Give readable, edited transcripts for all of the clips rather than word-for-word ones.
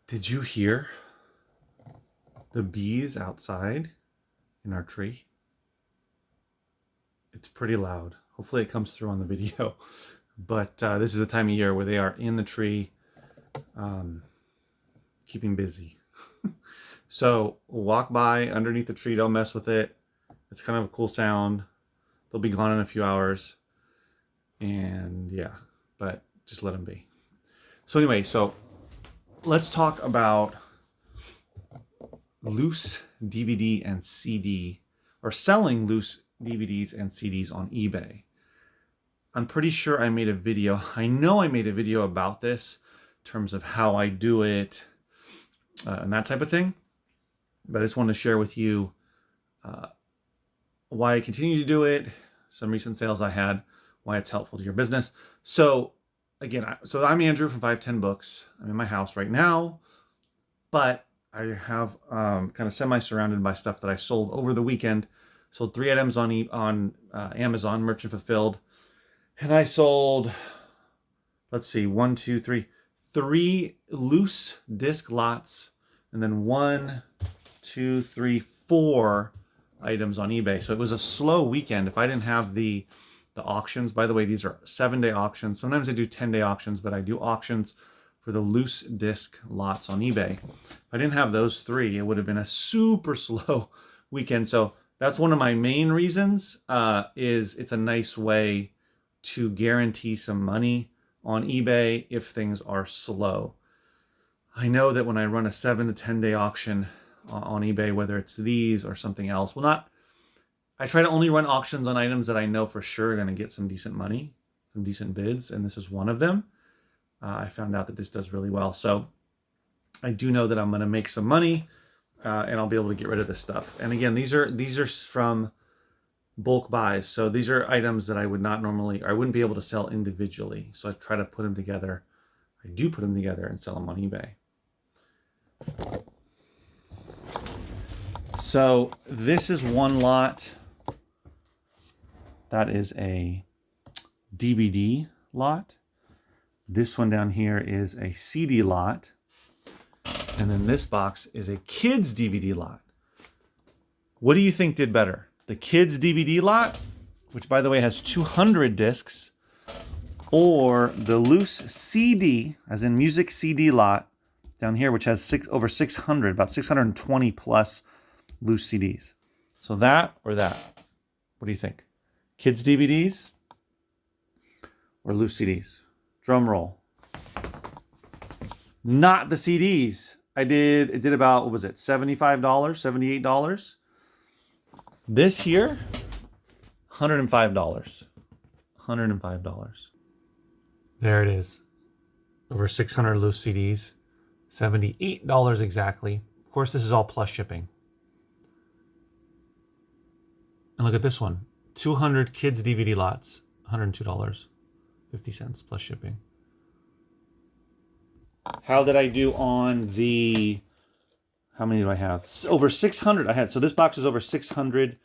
Did you hear the bees outside in our tree? It's pretty loud. Hopefully it comes through on the video. But this is the time of year where they are in the tree, um, keeping busy. So walk by underneath the tree, don't mess with it. It's kind of a cool sound. They'll be gone in a few hours. And yeah, but just let them be. So anyway, let's talk about loose DVD and CD, or selling loose DVDs and CDs on eBay. I'm pretty sure I made a video. I know I made a video about this in terms of how I do it and that type of thing. But I just wanted to share with you why I continue to do it, some recent sales I had, why it's helpful to your business. So again, I'm Andrew from 510 Books. I'm in my house right now, but I have kind of semi-surrounded by stuff that I sold over the weekend. Sold 3 items on Amazon, merchant fulfilled. And I sold, let's see, 1, 2, 3, 3 loose disc lots, and then 1, 2, 3, 4 items on eBay. So it was a slow weekend. If I didn't have the auctions, by the way, these are 7-day auctions. Sometimes I do 10-day auctions, but I do auctions for the loose disc lots on eBay. If I didn't have those 3, it would have been a super slow weekend. So that's one of my main reasons, is it's a nice way to guarantee some money on eBay if things are slow. I know that when I run a 7 to 10-day auction on eBay, whether it's these or something else, I try to only run auctions on items that I know for sure are going to get some decent money, some decent bids, and this is one of them. I found out that this does really well. So I do know that I'm going to make some money, and I'll be able to get rid of this stuff. And again, these are from bulk buys. So these are items that I wouldn't be able to sell individually. So I try to put them together. I do put them together and sell them on eBay. So this is one lot. That is a DVD lot. This one down here is a CD lot. And then this box is a kids DVD lot. What do you think did better? The kids DVD lot, which by the way has 200 discs, or the loose CD, as in music CD lot down here, which has over 600, about 620 plus loose CDs. So that or that? What do you think? Kids DVDs or loose CDs? Drum roll. Not the CDs. It did about, what was it, $75, $78? This here, $105. $105. There it is. Over 600 loose CDs. $78 exactly. Of course, this is all plus shipping. And look at this one. 200 kids DVD lots. $102.50 plus shipping. How did I do on the... How many do I have? Over 600 I had. So this box is over 600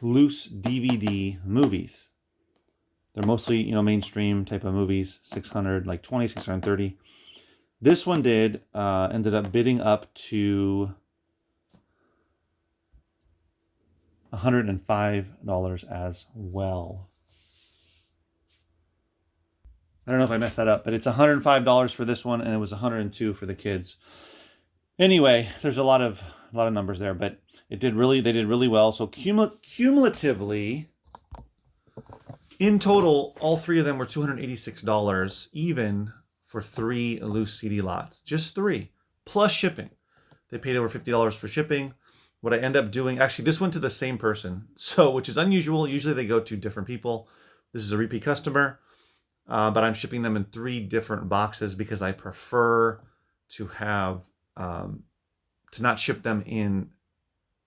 loose DVD movies. They're mostly, mainstream type of movies. 600, like 20, 630. This one ended up bidding up to $105 as well. I don't know if I messed that up, but it's $105 for this one, and it was $102 for the kids. Anyway, there's a lot of numbers there, but they did really well. So cumulatively, in total, all 3 of them were $286, even for 3 loose CD lots. Just 3, plus shipping. They paid over $50 for shipping. What I end up doing, actually, this went to the same person, which is unusual. Usually they go to different people. This is a repeat customer, but I'm shipping them in 3 different boxes because I prefer to have to not ship them in,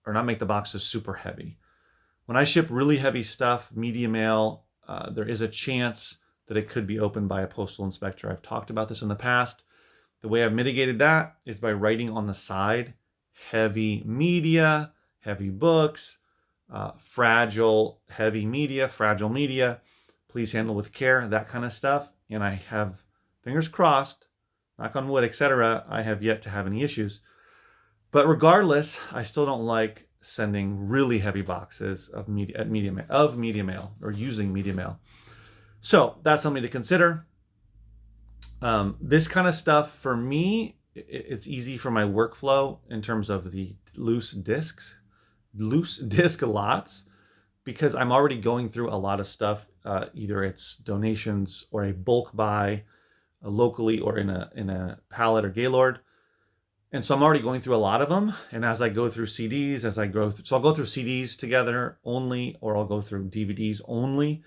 or not make the boxes super heavy. When I ship really heavy stuff, media mail, there is a chance that it could be opened by a postal inspector. I've talked about this in the past. The way I've mitigated that is by writing on the side, heavy media, heavy books, fragile media, please handle with care, that kind of stuff. And I have, fingers crossed, knock on wood, etc., I have yet to have any issues. But regardless, I still don't like sending really heavy boxes of media mail or using media mail. So that's something to consider. This kind of stuff for me, it's easy for my workflow in terms of the loose disk lots, because I'm already going through a lot of stuff. Either it's donations or a bulk buy, locally or in a pallet or Gaylord. And so I'm already going through a lot of them. And as I go through CDs, so I'll go through CDs together only, or I'll go through DVDs only.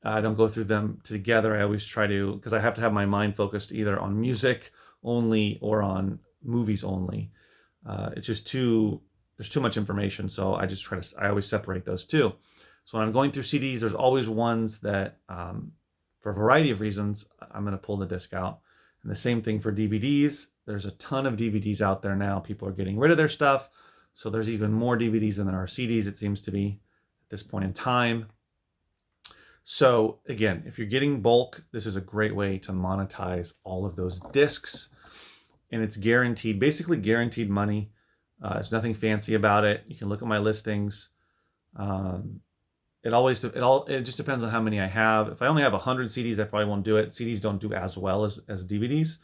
I don't go through them together. I always try to, because I have to have my mind focused either on music only or on movies only. It's just there's too much information. So I always separate those two. So when I'm going through CDs, there's always ones that, for a variety of reasons, I'm going to pull the disc out. And the same thing for DVDs. There's a ton of DVDs out there now. People are getting rid of their stuff. So there's even more DVDs than there are CDs, it seems to be, at this point in time. So again, if you're getting bulk, this is a great way to monetize all of those discs. And it's guaranteed, basically guaranteed money. There's nothing fancy about it. You can look at my listings. It just depends on how many I have. If I only have 100 CDs, I probably won't do it. CDs don't do as well as DVDs.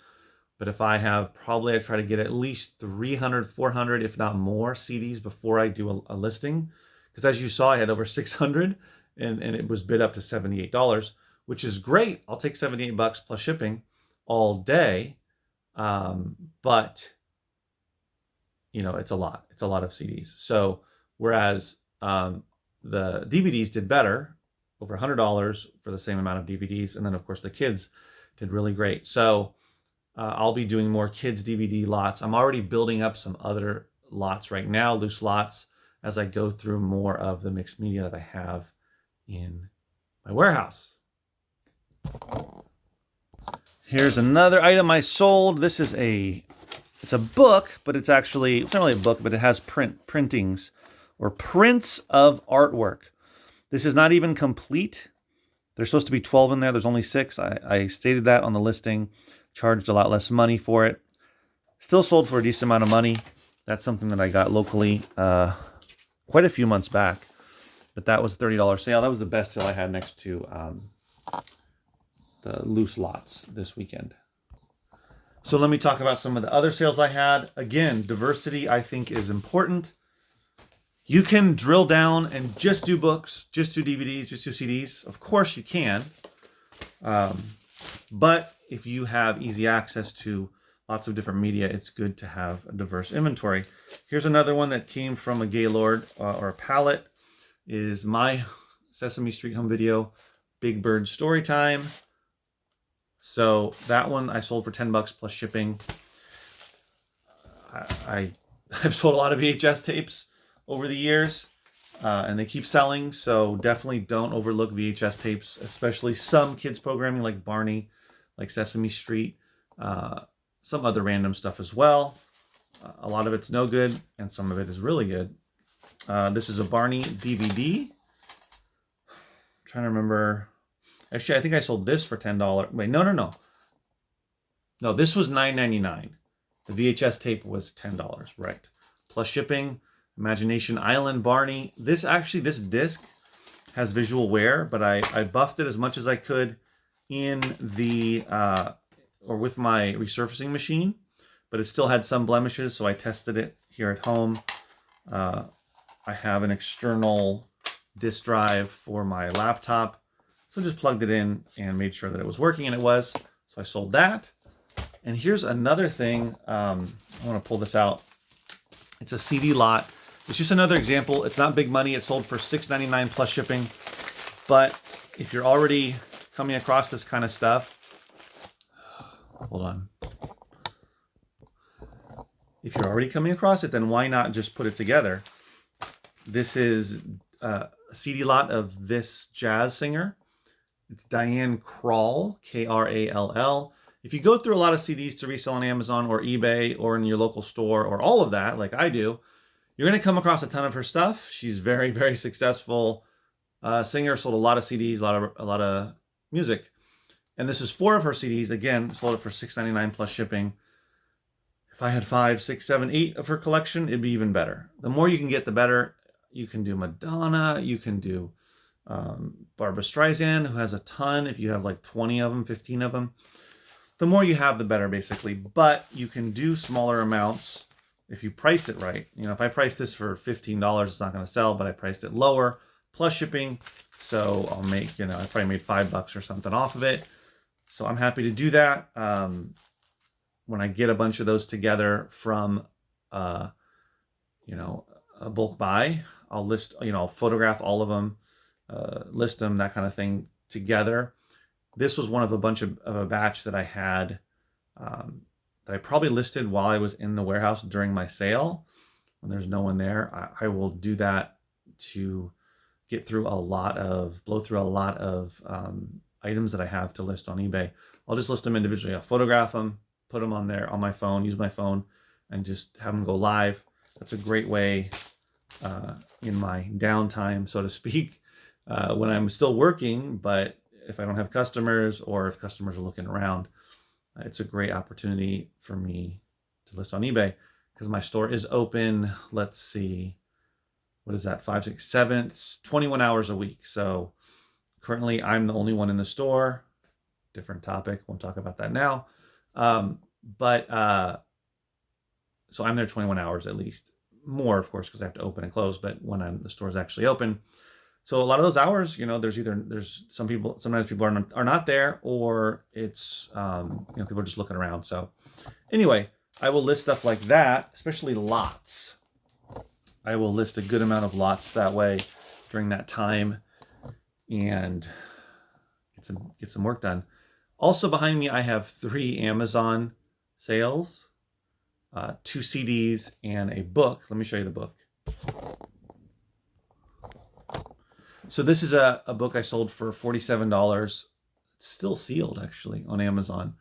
But if I have, I try to get at least 300, 400, if not more CDs before I do a listing. Because as you saw, I had over 600 and it was bid up to $78, which is great. I'll take $78 plus shipping all day. But it's a lot. It's a lot of CDs. So whereas the DVDs did better, over $100 for the same amount of DVDs. And then of course the kids did really great. So I'll be doing more kids DVD lots. I'm already building up some other lots right now, loose lots, as I go through more of the mixed media that I have in my warehouse. Here's another item I sold. This is it's a book, but it's not really a book, but it has printings or prints of artwork. This is not even complete. There's supposed to be 12 in there. There's only 6. I stated that on the listing. Charged a lot less money for it. Still sold for a decent amount of money. That's something that I got locally quite a few months back. But that was a $30 sale. That was the best sale I had next to the loose lots this weekend. So let me talk about some of the other sales I had. Again, diversity I think is important. You can drill down and just do books, just do DVDs, just do CDs. Of course you can. But if you have easy access to lots of different media, it's good to have a diverse inventory. Here's another one that came from a Gaylord or a pallet. Is my Sesame Street home video, Big Bird Story Time. So that one I sold for $10 plus shipping. I've sold a lot of VHS tapes over the years, and they keep selling. So definitely don't overlook VHS tapes, especially some kids programming like Barney, like Sesame Street, some other random stuff as well. A lot of it's no good, and some of it is really good. This is a Barney DVD. I'm trying to remember. Actually, I think I sold this for $10. Wait, no. No, this was $9.99. The VHS tape was $10, right? Plus shipping. Imagination Island Barney. This disc has visual wear, but I buffed it as much as I could in with my resurfacing machine, but it still had some blemishes, so I tested it here at home. I have an external disk drive for my laptop, so just plugged it in and made sure that it was working, and it was. So I sold that. And here's another thing. I want to pull this out. It's a CD lot. It's just another example. It's not big money. It sold for $6.99 plus shipping. But if you're already coming across this kind of stuff, hold on. If you're already coming across it, then why not just put it together? This is a CD lot of this jazz singer. It's Diane Krall, Krall. If you go through a lot of CDs to resell on Amazon or eBay or in your local store or all of that, like I do, you're going to come across a ton of her stuff. She's very, very successful singer, sold a lot of CDs, a lot of music. And this is 4 of her CDs. Again, sold it for $6.99 plus shipping. If I had 5, 6, 7, 8 of her collection, it'd be even better. The more you can get, the better. You can do Madonna. You can do Barbra Streisand, who has a ton. If you have like 20 of them, 15 of them, the more you have, the better, basically. But you can do smaller amounts if you price it right. You know, if I price this for $15, it's not going to sell, but I priced it lower, plus shipping. So I'll make, you know, I probably made $5 or something off of it. So I'm happy to do that. When I get a bunch of those together from, you know, a bulk buy, I'll list, you know, I'll photograph all of them, list them, that kind of thing together. This was one of a bunch of a batch that I had that I probably listed while I was in the warehouse during my sale. When there's no one there, I will do that to get through a lot of, blow through a lot of items that I have to list on eBay. I'll just list them individually. I'll photograph them, put them on there on my phone, use my phone, and just have them go live. That's a great way in my downtime, so to speak, when I'm still working, but if I don't have customers or if customers are looking around, it's a great opportunity for me to list on eBay because my store is open. Let's see, what is that? 5, 6, 7, 21 hours a week. So currently I'm the only one in the store. Different topic. Won't talk about that now. So I'm there 21 hours at least. More, of course, because I have to open and close, but when the store is actually open. So a lot of those hours, you know, there's some people, sometimes people are not there, or it's, you know, people are just looking around. So anyway, I will list stuff like that, especially lots. I will list a good amount of lots that way during that time and get some work done. Also behind me, I have 3 Amazon sales, 2 CDs, and a book. Let me show you the book. So this is a book I sold for $47. It's still sealed, actually, on Amazon.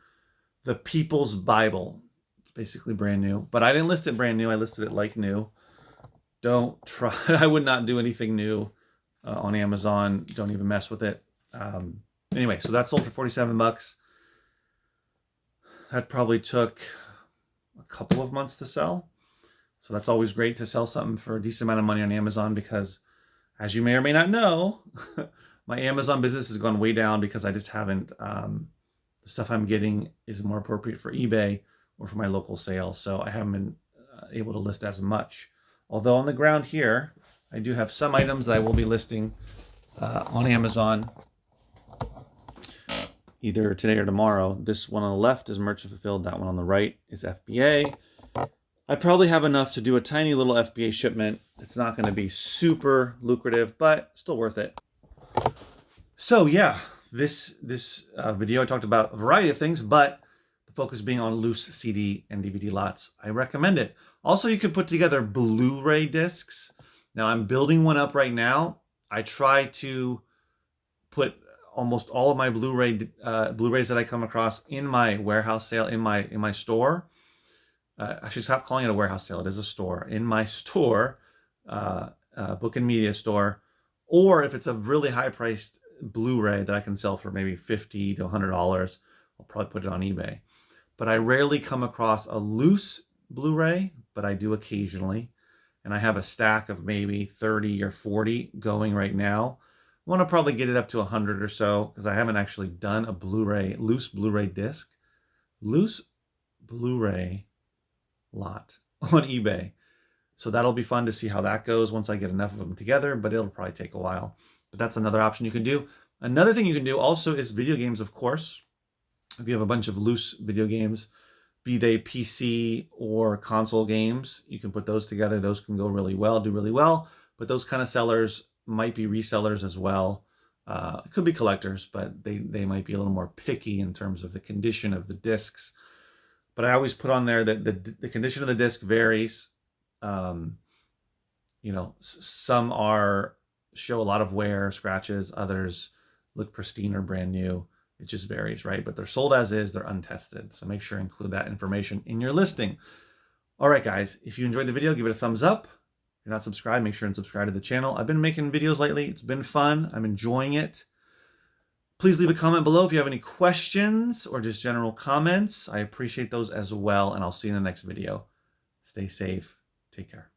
The People's Bible. It's basically brand new. But I didn't list it brand new. I listed it like new. Don't try. I would not do anything new on Amazon. Don't even mess with it. Anyway, so that sold for $47. That probably took a couple of months to sell. So that's always great to sell something for a decent amount of money on Amazon because, as you may or may not know, my Amazon business has gone way down because I just haven't, the stuff I'm getting is more appropriate for eBay or for my local sales. So I haven't been able to list as much. Although on the ground here, I do have some items that I will be listing on Amazon either today or tomorrow. This one on the left is merchant fulfilled. That one on the right is FBA. I probably have enough to do a tiny little FBA shipment. It's not going to be super lucrative, but still worth it. So yeah, this video I talked about a variety of things, but the focus being on loose CD and DVD lots. I recommend it. Also, you can put together Blu-ray discs. Now I'm building one up right now. I try to put almost all of my Blu-rays that I come across in my warehouse sale, in my store. I should stop calling it a warehouse sale. It is a store. In my store, book and media store, or if it's a really high-priced Blu-ray that I can sell for maybe $50 to $100, I'll probably put it on eBay. But I rarely come across a loose Blu-ray, but I do occasionally. And I have a stack of maybe 30 or 40 going right now. I want to probably get it up to 100 or so because I haven't actually done a loose Blu-ray disc. Loose Blu-ray lot on eBay. So that'll be fun to see how that goes once I get enough of them together, but it'll probably take a while. But that's another option you can do. Another thing you can do also is video games, of course. If you have a bunch of loose video games, be they PC or console games, you can put those together. Those can go really well, do really well. But those kind of sellers might be resellers as well. It could be collectors, but they might be a little more picky in terms of the condition of the discs. But I always put on there that the condition of the disc varies. You know, some show a lot of wear, scratches. Others look pristine or brand new. It just varies, right? But they're sold as is. They're untested. So make sure to include that information in your listing. All right, guys. If you enjoyed the video, give it a thumbs up. If you're not subscribed, make sure and subscribe to the channel. I've been making videos lately. It's been fun. I'm enjoying it. Please leave a comment below if you have any questions or just general comments. I appreciate those as well, and I'll see you in the next video. Stay safe. Take care.